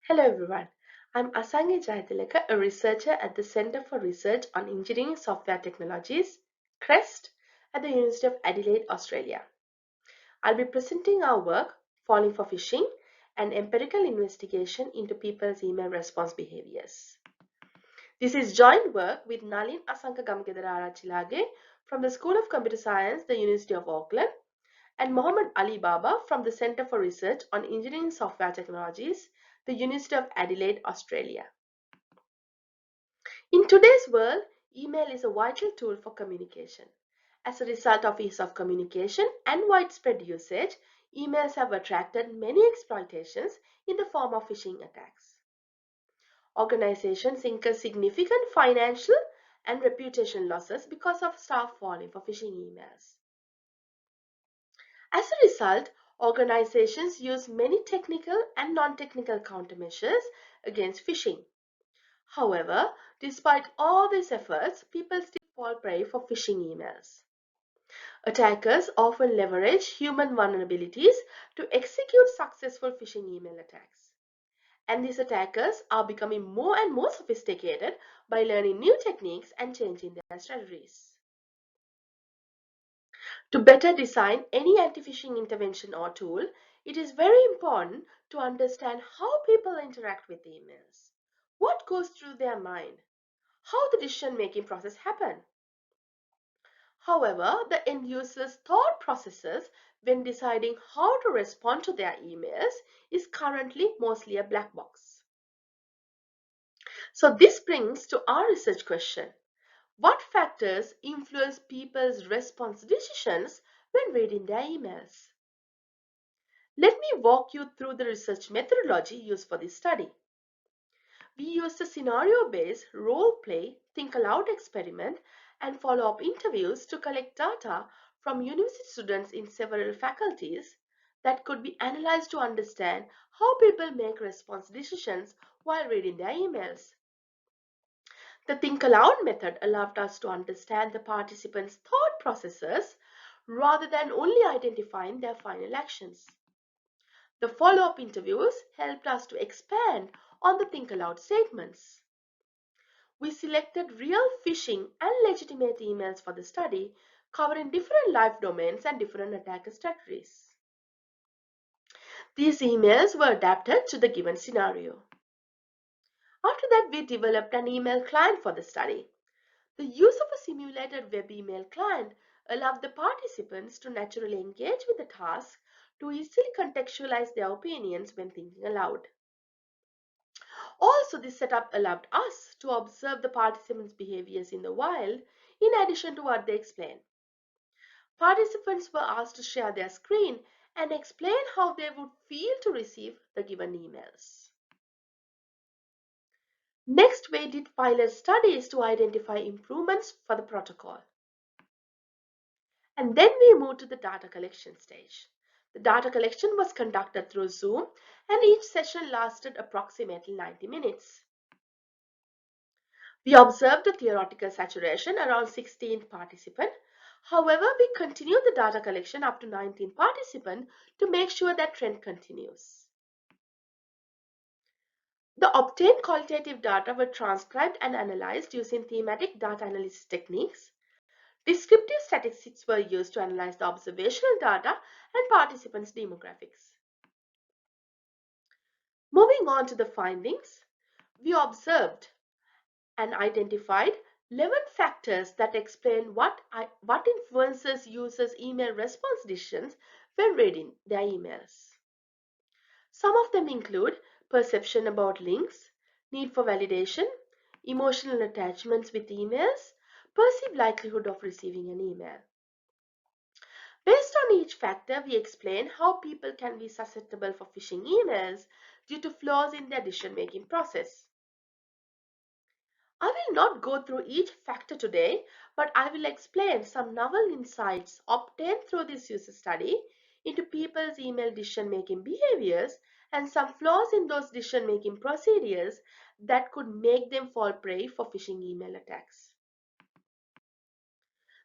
Hello everyone, I'm Asangi Jayatilaka, a researcher at the Center for Research on Engineering Software Technologies, CREST, at the University of Adelaide, Australia. I'll be presenting our work, Falling for Phishing, an empirical investigation into people's email response behaviors. This is joint work with Nalin, Asanka, Gamagedara, Arachchilage from the School of Computer Science, the University of Auckland, and Mohammed Ali Babar from the Center for Research on Engineering Software Technologies, the University of Adelaide, Australia. In today's world, email is a vital tool for communication. As a result of ease of communication and widespread usage, emails have attracted many exploitations in the form of phishing attacks. Organizations incur significant financial and reputation losses because of staff falling for phishing emails. As a result, organizations use many technical and non-technical countermeasures against phishing. However, despite all these efforts, people still fall prey for phishing emails. Attackers often leverage human vulnerabilities to execute successful phishing email attacks. And these attackers are becoming more and more sophisticated by learning new techniques and changing their strategies. To better design any anti-phishing intervention or tool, it is very important to understand how people interact with emails, what goes through their mind, how the decision-making process happens. However, the end user's thought processes when deciding how to respond to their emails is currently mostly a black box. So this brings to our research question. What factors influence people's response decisions when reading their emails? Let me walk you through the research methodology used for this study. We used a scenario-based role-play, think-aloud experiment and follow-up interviews to collect data from university students in several faculties that could be analyzed to understand how people make response decisions while reading their emails. The think aloud method allowed us to understand the participants' thought processes rather than only identifying their final actions. The follow-up interviews helped us to expand on the think aloud statements. We selected real phishing and legitimate emails for the study, covering different life domains and different attacker strategies. These emails were adapted to the given scenario. After that, we developed an email client for the study. The use of a simulated web email client allowed the participants to naturally engage with the task to easily contextualize their opinions when thinking aloud. Also, this setup allowed us to observe the participants' behaviors in the wild in addition to what they explain. Participants were asked to share their screen and explain how they would feel to receive the given emails. Next, we did pilot studies to identify improvements for the protocol. And then we moved to the data collection stage. The data collection was conducted through Zoom and each session lasted approximately 90 minutes. We observed a theoretical saturation around 16th participant. However, we continued the data collection up to 19th participant to make sure that trend continues. The obtained qualitative data were transcribed and analyzed using thematic data analysis techniques. Descriptive statistics were used to analyze the observational data and participants' demographics. Moving on to the findings, we observed and identified 11 factors that explain what influences users' email response decisions when reading their emails. Some of them include perception about links, need for validation, emotional attachments with emails, perceived likelihood of receiving an email. Based on each factor, we explain how people can be susceptible for phishing emails due to flaws in their decision-making process. I will not go through each factor today, but I will explain some novel insights obtained through this user study into people's email decision-making behaviors and some flaws in those decision-making procedures that could make them fall prey for phishing email attacks.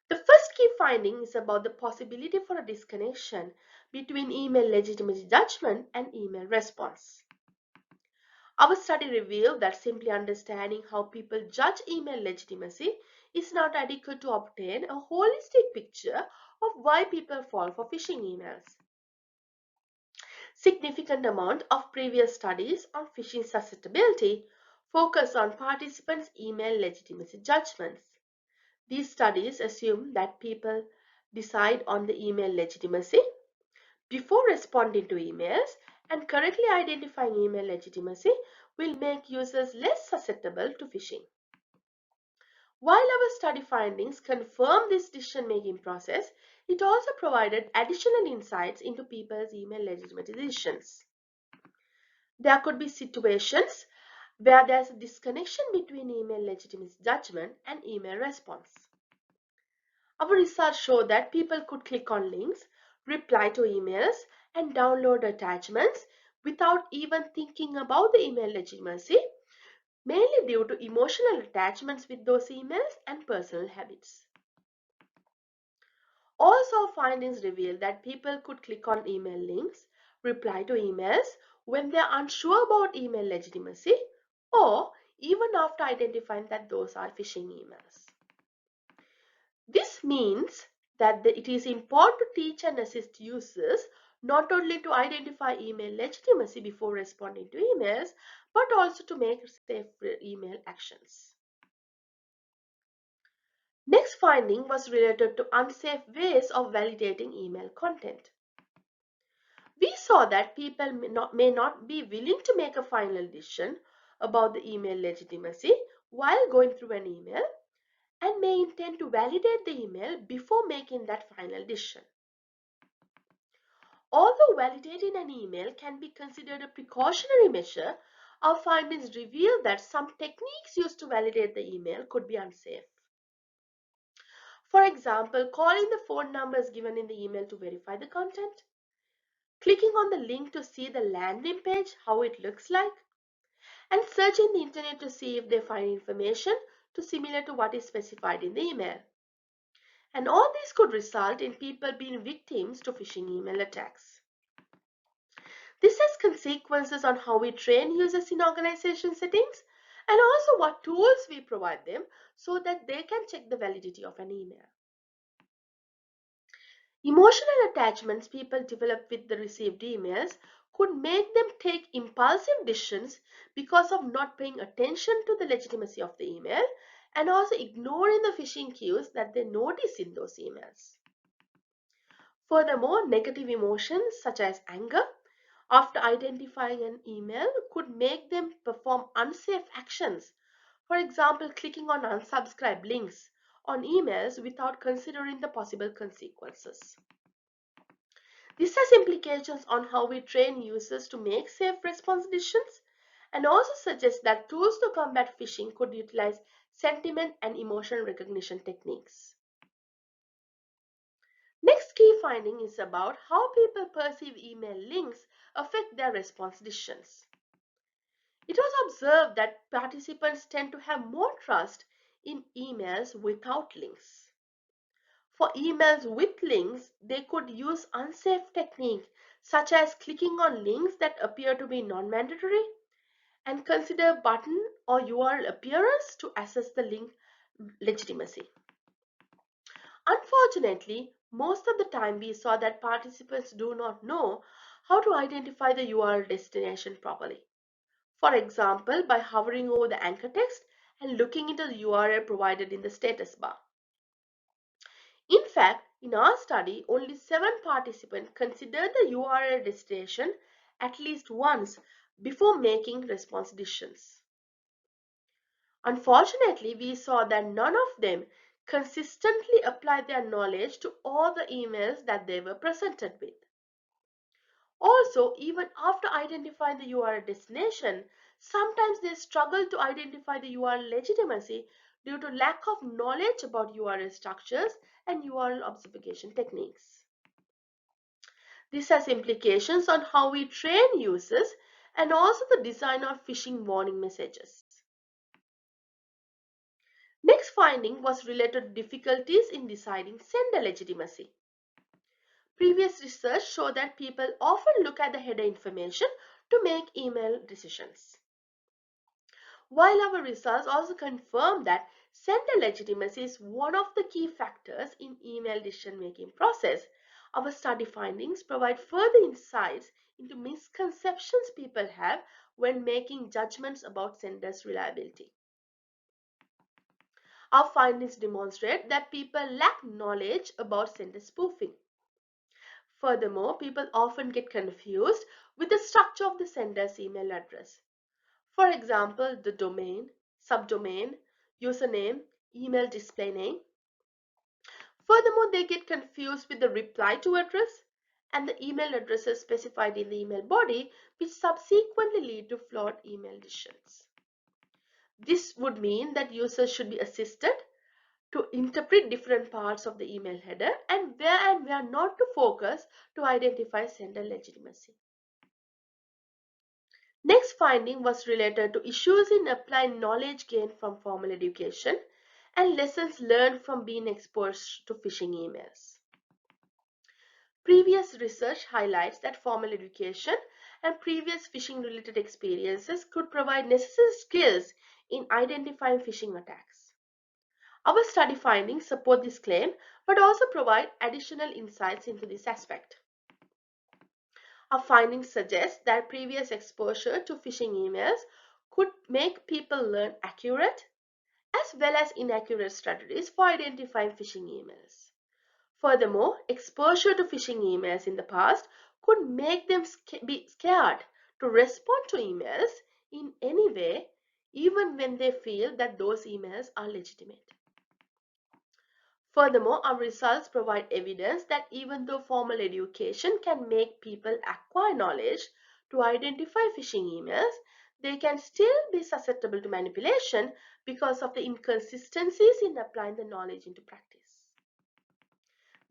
The first key finding is about the possibility for a disconnection between email legitimacy judgment and email response. Our study revealed that simply understanding how people judge email legitimacy is not adequate to obtain a holistic picture of why people fall for phishing emails. Significant amount of previous studies on phishing susceptibility focus on participants' email legitimacy judgments. These studies assume that people decide on the email legitimacy before responding to emails, and correctly identifying email legitimacy will make users less susceptible to phishing. While our study findings confirm this decision-making process, it also provided additional insights into people's email legitimacy decisions. There could be situations where there's a disconnection between email legitimacy judgment and email response. Our research showed that people could click on links, reply to emails, and download attachments without even thinking about the email legitimacy, mainly due to emotional attachments with those emails and personal habits. Also, findings reveal that people could click on email links, reply to emails when they are unsure about email legitimacy, or even after identifying that those are phishing emails. This means that it is important to teach and assist users not only to identify email legitimacy before responding to emails, but also to make safe email actions. Next finding was related to unsafe ways of validating email content. We saw that people may not be willing to make a final decision about the email legitimacy while going through an email, and may intend to validate the email before making that final decision. Although validating an email can be considered a precautionary measure, our findings reveal that some techniques used to validate the email could be unsafe. For example, calling the phone numbers given in the email to verify the content, clicking on the link to see the landing page, how it looks like, and searching the internet to see if they find information similar to what is specified in the email. And all these could result in people being victims to phishing email attacks. This has consequences on how we train users in organization settings, and also what tools we provide them so that they can check the validity of an email. Emotional attachments people develop with the received emails could make them take impulsive decisions because of not paying attention to the legitimacy of the email, and also ignoring the phishing cues that they notice in those emails. Furthermore, negative emotions such as anger after identifying an email could make them perform unsafe actions. For example, clicking on unsubscribe links on emails without considering the possible consequences. This has implications on how we train users to make safe response decisions, and also suggests that tools to combat phishing could utilize sentiment and emotion recognition techniques. Next key finding is about how people perceive email links affect their response decisions. It was observed that participants tend to have more trust in emails without links. For emails with links, they could use unsafe techniques such as clicking on links that appear to be non-mandatory, and consider button or URL appearance to assess the link legitimacy. Unfortunately, most of the time we saw that participants do not know how to identify the URL destination properly. For example, by hovering over the anchor text and looking into the URL provided in the status bar. In fact, in our study, only 7 participants considered the URL destination at least once before making response decisions. Unfortunately, we saw that none of them consistently applied their knowledge to all the emails that they were presented with. Also, even after identifying the URL destination, sometimes they struggle to identify the URL legitimacy due to lack of knowledge about URL structures and URL obfuscation techniques. This has implications on how we train users and also the design of phishing warning messages. Next finding was related to difficulties in deciding sender legitimacy. Previous research showed that people often look at the header information to make email decisions. While our results also confirm that sender legitimacy is one of the key factors in email decision-making process, our study findings provide further insights into misconceptions people have when making judgments about senders' reliability. Our findings demonstrate that people lack knowledge about sender spoofing. Furthermore, people often get confused with the structure of the sender's email address. For example, the domain, subdomain, username, email display name. Furthermore, they get confused with the reply to address and the email addresses specified in the email body, which subsequently lead to flawed email decisions. This would mean that users should be assisted to interpret different parts of the email header and where not to focus to identify sender legitimacy. Next finding was related to issues in applying knowledge gained from formal education and lessons learned from being exposed to phishing emails. Previous research highlights that formal education and previous phishing related experiences could provide necessary skills in identifying phishing attacks. Our study findings support this claim but also provide additional insights into this aspect. Our findings suggest that previous exposure to phishing emails could make people learn accurate as well as inaccurate strategies for identifying phishing emails. Furthermore, exposure to phishing emails in the past could make them be scared to respond to emails in any way, even when they feel that those emails are legitimate. Furthermore, our results provide evidence that even though formal education can make people acquire knowledge to identify phishing emails, they can still be susceptible to manipulation because of the inconsistencies in applying the knowledge into practice.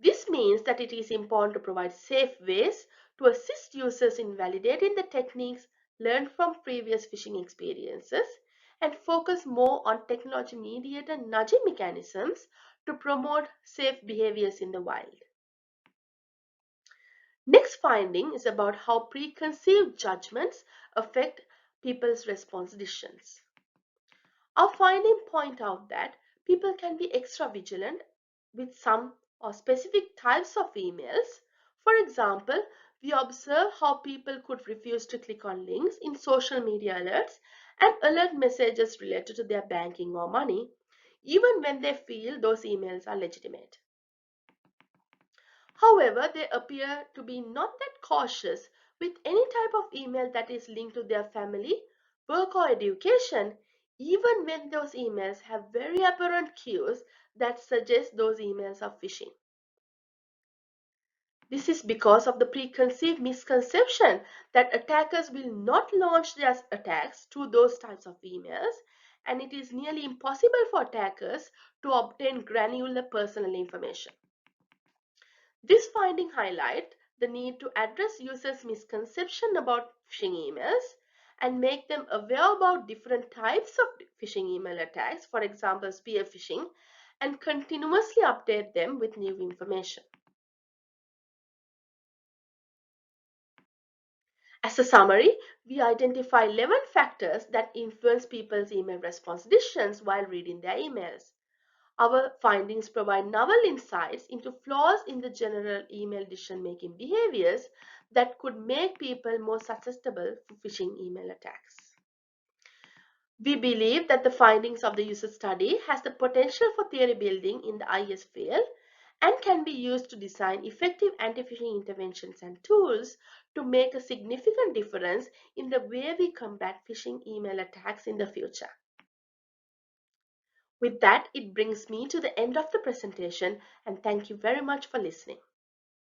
This means that it is important to provide safe ways to assist users in validating the techniques learned from previous phishing experiences and focus more on technology-mediated nudging mechanisms to promote safe behaviors in the wild. Next finding is about how preconceived judgments affect people's response decisions. Our findings point out that people can be extra vigilant with some or specific types of emails. For example, we observe how people could refuse to click on links in social media alerts and alert messages related to their banking or money, even when they feel those emails are legitimate. However, they appear to be not that cautious with any type of email that is linked to their family, work or education, even when those emails have very apparent cues that suggest those emails are phishing. This is because of the preconceived misconception that attackers will not launch their attacks to those types of emails, and it is nearly impossible for attackers to obtain granular personal information. This finding highlights the need to address users' misconception about phishing emails and make them aware about different types of phishing email attacks, for example, spear phishing, and continuously update them with new information. As a summary, we identify 11 factors that influence people's email response decisions while reading their emails. Our findings provide novel insights into flaws in the general email decision-making behaviors that could make people more susceptible to phishing email attacks. We believe that the findings of the user study has the potential for theory building in the IS field and can be used to design effective anti-phishing interventions and tools to make a significant difference in the way we combat phishing email attacks in the future. With that, it brings me to the end of the presentation, and thank you very much for listening.